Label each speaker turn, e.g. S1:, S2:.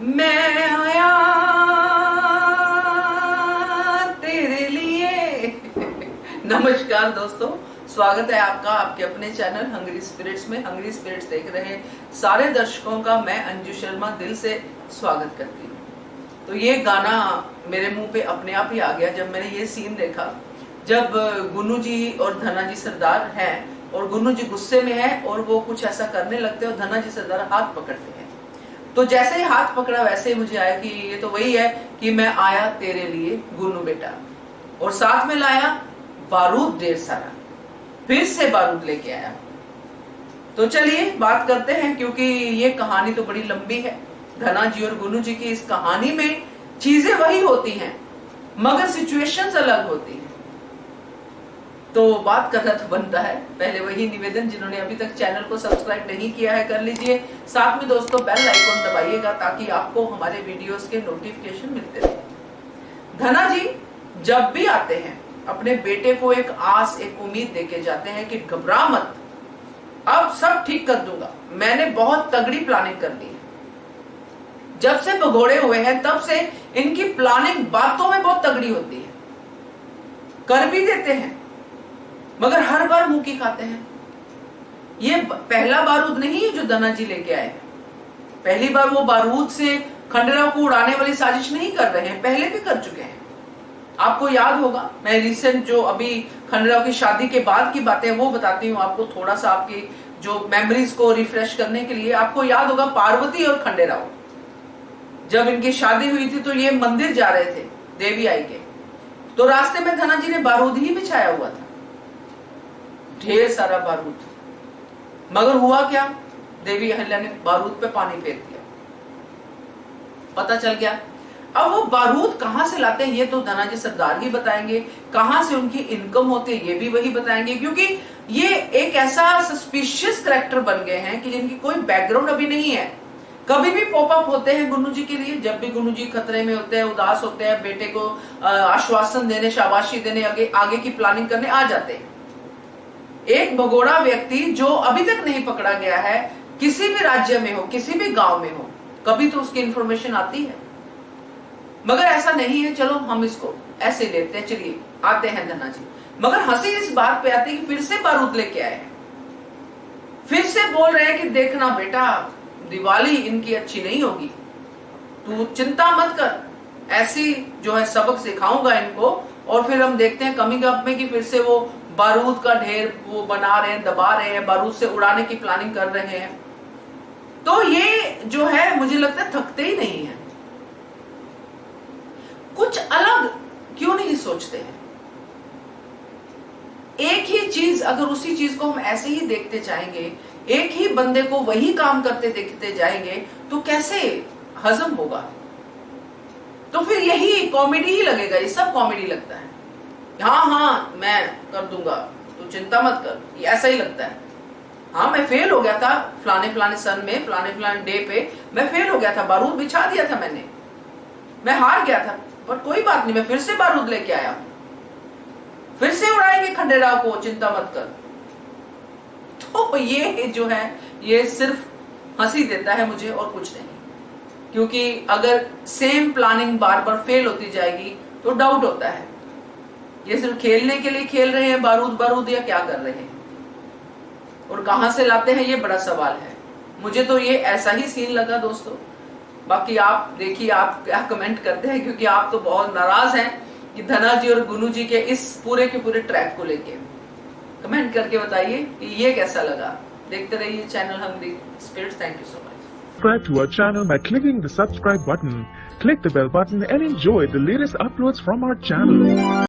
S1: मैं आया तेरे लिए। नमस्कार दोस्तों, स्वागत है आपका आपके अपने चैनल हंग्री स्पिरिट्स में। हंग्री स्पिरिट्स देख रहे सारे दर्शकों का मैं अंजू शर्मा दिल से स्वागत करती हूँ। तो ये गाना मेरे मुंह पे अपने आप ही आ गया जब मैंने ये सीन देखा, जब गुन्नू जी और धना जी सरदार हैं और गुन्नू जी गुस्से में है और वो कुछ ऐसा करने लगते हैं और धना जी सरदार हाथ पकड़ते हैं। तो जैसे ही हाथ पकड़ा वैसे ही मुझे आया कि ये तो वही है कि मैं आया तेरे लिए गुन्नू बेटा, और साथ में लाया बारूद ढेर सारा, फिर से बारूद लेके आया। तो चलिए बात करते हैं, क्योंकि ये कहानी तो बड़ी लंबी है। धना जी और गुन्नू जी की इस कहानी में चीजें वही होती हैं मगर सिचुएशंस अलग होती हैं। तो बात करना तो बनता है। पहले वही निवेदन, जिन्होंने अभी तक चैनल को सब्सक्राइब नहीं किया है कर लीजिए, साथ में दोस्तों बेल आइकन दबाइएगा ताकि आपको हमारे वीडियोस के नोटिफिकेशन मिलते रहे। धना जी जब भी आते हैं अपने बेटे को एक आस एक उम्मीद देके जाते हैं कि घबरा मत, अब सब ठीक कर दूंगा, मैंने बहुत तगड़ी प्लानिंग कर ली है। जब से भगोड़े हुए हैं तब से इनकी प्लानिंग बातों में बहुत तगड़ी होती है, कर भी देते हैं मगर हर बार मुंह की खाते हैं। ये पहला बारूद नहीं है जो धना जी लेके आए। पहली बार वो बारूद से खंडेराव को उड़ाने वाली साजिश नहीं कर रहे हैं, पहले भी कर चुके हैं। आपको याद होगा, मैं रिसेंट जो अभी खंडेराव की शादी के बाद की बातें वो बताती हूँ आपको, थोड़ा सा आपकी जो मेमोरीज को रिफ्रेश करने के लिए। आपको याद होगा पार्वती और खंडेराव जब इनकी शादी हुई थी तो ये मंदिर जा रहे थे देवी आई के, तो रास्ते में धना जी ने बारूद ही बिछाया हुआ था, ढेर सारा बारूद। मगर हुआ क्या, देवी अहिल्या ने बारूद पे पानी फेर दिया, पता चल गया। अब वो बारूद कहां से लाते हैं ये तो धना जी सरदार ही बताएंगे, कहां से उनकी इनकम होती है ये भी वही बताएंगे, क्योंकि ये एक ऐसा सस्पिशियस कैरेक्टर बन गए हैं कि जिनकी कोई बैकग्राउंड अभी नहीं है। कभी भी पॉपअप होते हैं गुन्नू जी के लिए, जब भी गुन्नू जी खतरे में होते हैं, उदास होते हैं, बेटे को आश्वासन देने, शाबाशी देने, आगे की प्लानिंग करने आ जाते हैं। एक भगोड़ा व्यक्ति जो अभी तक नहीं पकड़ा गया है, किसी भी राज्य में हो, किसी भी गांव में हो, कभी तो उसकी इंफॉर्मेशन आती है, मगर ऐसा नहीं है। चलो हम इसको ऐसे लेते हैं, चलिए आते हैं धना जी। मगर हंसी इस बात पे आती है कि फिर से बारूद लेके आए हैं, फिर से बोल रहे हैं कि देखना बेटा दिवाली इनकी अच्छी नहीं होगी, तू चिंता मत कर, ऐसी जो है सबक सिखाऊंगा इनको। और फिर हम देखते हैं कमिंग अप में कि फिर से वो बारूद का ढेर वो बना रहे हैं, दबा रहे हैं, बारूद से उड़ाने की प्लानिंग कर रहे हैं। तो ये जो है मुझे लगता है थकते ही नहीं है, कुछ अलग क्यों नहीं सोचते हैं। एक ही चीज, अगर उसी चीज को हम ऐसे ही देखते जाएंगे, एक ही बंदे को वही काम करते देखते जाएंगे तो कैसे हजम होगा। तो फिर यही कॉमेडी ही लगेगा, ये सब कॉमेडी लगता है। हाँ हाँ मैं कर दूंगा, तू चिंता मत कर, ये ऐसा ही लगता है। हाँ मैं फेल हो गया था फलाने फलाने सन में, फलाने फलाने डे पे मैं फेल हो गया था, बारूद बिछा दिया था मैंने, मैं हार गया था, पर कोई बात नहीं, मैं फिर से बारूद लेके आया, फिर से उड़ाएंगे खंडेराव को, चिंता मत कर। तो ये जो है ये सिर्फ हंसी देता है मुझे और कुछ नहीं, क्योंकि अगर सेम प्लानिंग बार बार फेल होती जाएगी तो डाउट होता है ये सिर्फ खेलने के लिए खेल रहे हैं बारूद बारूद या क्या कर रहे हैं, और कहां से लाते हैं ये बड़ा सवाल है। मुझे तो ये ऐसा ही सीन लगा दोस्तों। बाकी आप देखिए आप क्या कमेंट करते हैं, क्योंकि आप तो बहुत नाराज हैं कि धना जी और गुन्नू जी के इस पूरे के पूरे ट्रैक को लेके। कमेंट करके बताइए कि ये कैसा लगा। देखते रहिए channel Hungry Spirits. Thank you so much.
S2: Subscribe to our channel by clicking the subscribe button. Click the bell button and enjoy the latest uploads from our channel.